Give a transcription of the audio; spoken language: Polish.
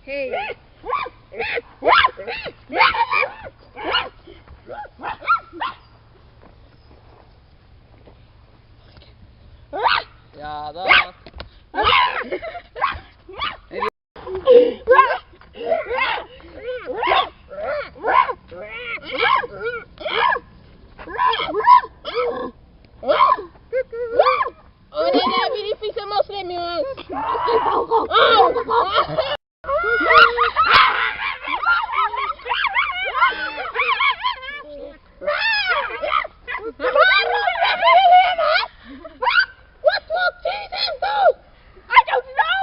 Hey. Ja, dag. Oh nee, daar heb je die vieze moslim, jongens. What will Jesus do? I don't know.